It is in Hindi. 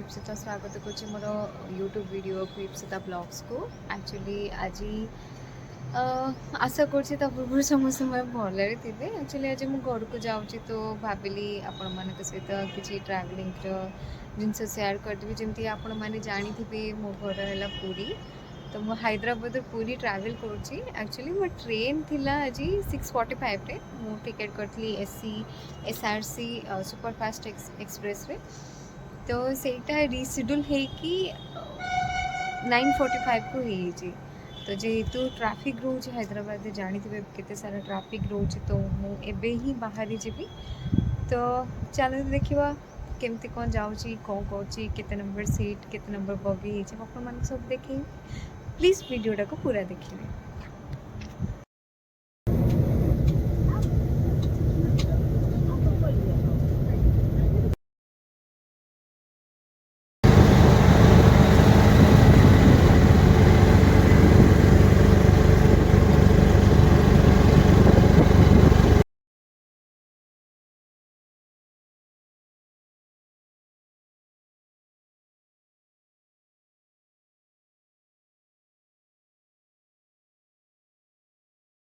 इप्सिता स्वागत करुच्ची मोर यूट्यूब वीडियो को इप्सिता ब्लॉग्स को एक्चुअली आज आशा करुच्ची पूर्व समस्त भले थे। एक्चुअली आज मुझे घर को जाऊँगी तो भाविली आपण मान सहित किसी ट्रावेलिंग जिनस सेयार करदेवी जमी आपण मैंने जानी थे मो घर है पुरी। तो मु हैदराबाद पुरी ट्रावेल करुच्ची। एक्चुअली मो ट्रेन थिला आज 6:45 रे मु टिकेट करथली एसआरसी सुपरफास्ट एक्सप्रेस रे। तो सेटा रिशेड्यूल है कि 9:45 को ही। तो जेहेतु ट्रैफिक रोचे हैदराबाद जानी थे केते सारा ट्रैफिक रोचे तो मुझे ही बाहरी जीवी। तो चलो देखा केमती कौन जाऊँगी कौन कौची केते नंबर सीट केते नंबर बगी सब देखे। प्लीज़ वीडियोटा को पूरा देखिए।